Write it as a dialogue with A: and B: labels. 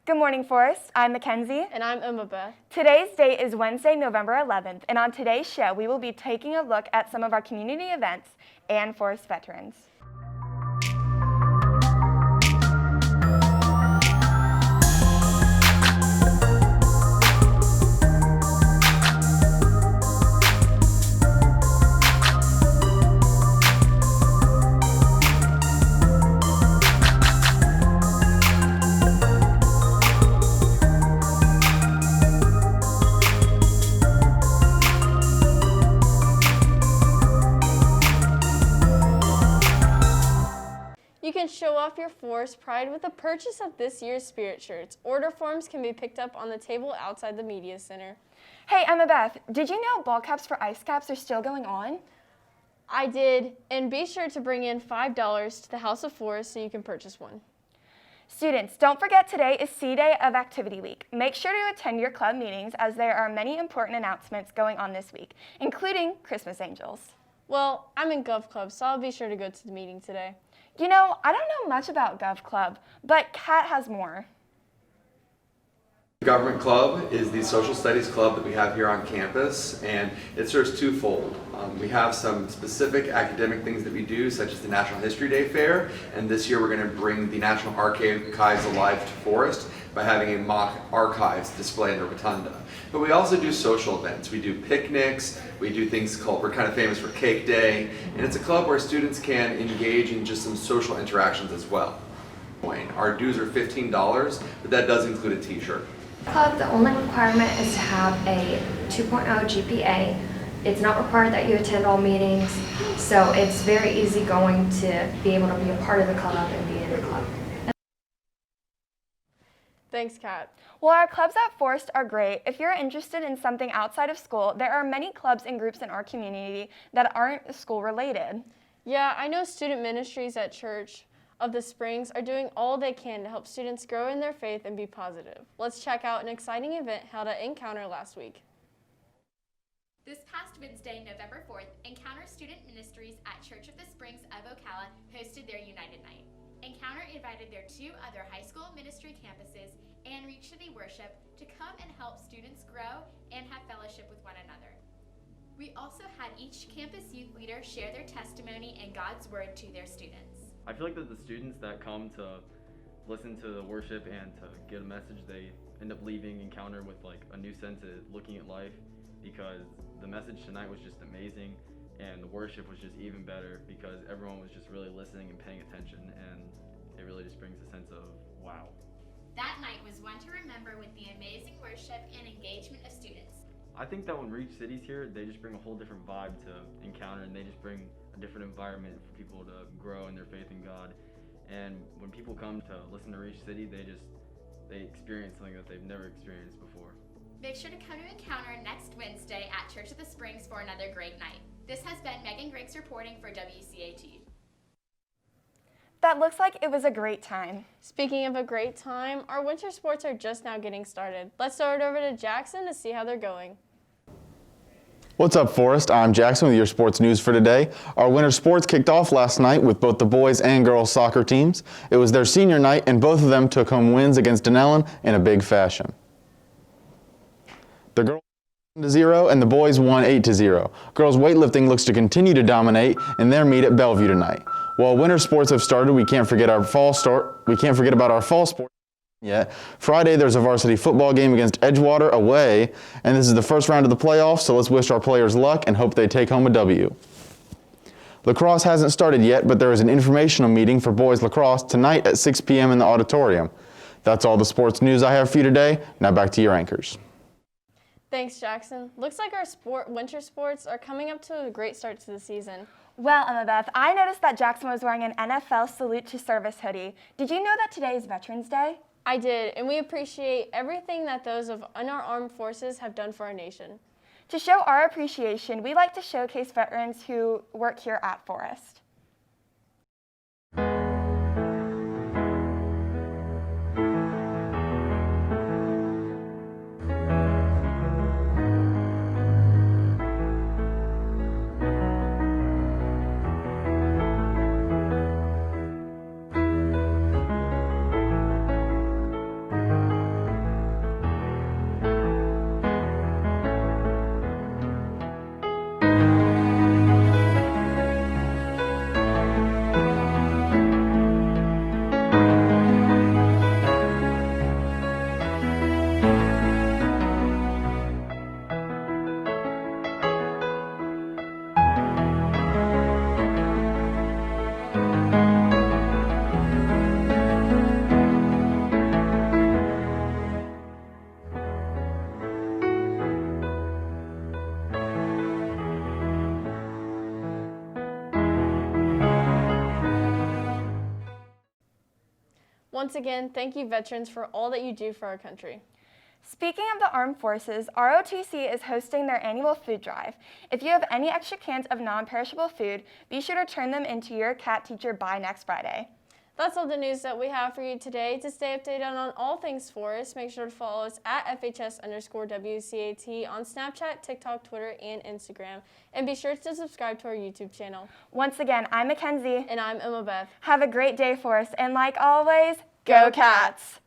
A: Good morning, Forest. I'm Mackenzie.
B: And I'm Emma Beth.
A: Today's date is Wednesday, November 11th, and on today's show, we will be taking a look at some of our community events and Forest veterans.
B: You can show off your Forest pride with the purchase of this year's Spirit shirts. Order forms can be picked up on the table outside the Media Center.
A: Hey, Emma Beth, did you know ball caps for ice caps are still going on?
B: I did, and be sure to bring in $5 to the House of Forest so you can purchase one.
A: Students, don't forget today is C Day of Activity Week. Make sure to attend your club meetings as there are many important announcements going on this week, including Christmas Angels.
B: Well, I'm in Gov Club, so I'll be sure to go to the meeting today.
A: You know, I don't know much about Gov Club, but Kat has more.
C: Government Club is the social studies club that we have here on campus, and it serves twofold. We have some specific academic things that we do, such as the National History Day Fair, and this year we're going to bring the National Archives alive to Forest by having a mock archives display in the rotunda. But we also do social events. We do picnics, we do things called, we're kind of famous for Cake Day, and it's a club where students can engage in just some social interactions as well. Our dues are $15, but that does include a t-shirt.
D: Club, the only requirement is to have a 2.0 GPA. It's not required that you attend all meetings, so it's very easy going to be able to be a part of the club and be in the club.
B: Thanks, Kat.
A: Well, our clubs at Forest are great. If you're interested in something outside of school, there are many clubs and groups in our community that aren't school related.
B: Yeah, I know student ministries at Church of the Springs are doing all they can to help students grow in their faith and be positive. Let's check out an exciting event held at Encounter last week.
E: This past Wednesday, November 4th, Encounter Student Ministries at Church of the Springs of Ocala hosted their United Night. Encounter invited their two other high school ministry campuses and Reach City Worship to come and help students grow and have fellowship with one another. We also had each campus youth leader share their testimony and God's word to their students.
F: I feel like that the students that come to listen to the worship and to get a message, they end up leaving Encounter with like a new sense of looking at life, because the message tonight was just amazing and the worship was just even better because everyone was just really listening and paying attention, and it really just brings a sense of wow.
E: That night was one to remember with the amazing worship and engagement of students.
F: I think that when Reach City's here, they just bring a whole different vibe to Encounter, and they just bring a different environment for people to grow in their faith in God. And when people come to listen to Reach City, they experience something that they've never experienced before.
E: Make sure to come to Encounter next Wednesday at Church of the Springs for another great night. This has been Megan Griggs reporting for WCAT.
A: That looks like it was a great time.
B: Speaking of a great time, our winter sports are just now getting started. Let's throw it over to Jackson to see how they're going.
G: What's up, Forest? I'm Jackson with your sports news for today. Our winter sports kicked off last night with both the boys and girls soccer teams. It was their senior night, and both of them took home wins against Denellen in a big fashion. The girls 0 and the boys won 8-0. Girls weightlifting looks to continue to dominate in their meet at Bellevue tonight. While winter sports have started, we can't forget about our fall sport yet. Friday there's a varsity football game against Edgewater away, and this is the first round of the playoffs, so let's wish our players luck and hope they take home a W. Lacrosse hasn't started yet, but there is an informational meeting for boys lacrosse tonight at 6 p.m. in the auditorium. That's all the sports news I have for you today. Now back to your anchors.
B: Thanks, Jackson. Looks like our winter sports are coming up to a great start to the season.
A: Well, Emma Beth, I noticed that Jackson was wearing an NFL Salute to Service hoodie. Did you know that today is Veterans Day?
B: I did, and we appreciate everything that those in our armed forces have done for our nation.
A: To show our appreciation, we like to showcase veterans who work here at Forest.
B: Once again, thank you, veterans, for all that you do for our country.
A: Speaking of the armed forces, ROTC is hosting their annual food drive. If you have any extra cans of non-perishable food, be sure to turn them into your CAT teacher by next Friday.
B: That's all the news that we have for you today. To stay updated on all things Forest, make sure to follow us at FHS_WCAT on Snapchat, TikTok, Twitter, and Instagram. And be sure to subscribe to our YouTube channel.
A: Once again, I'm Mackenzie.
B: And I'm Emma Beth.
A: Have a great day, Forest, and like always, go Cats!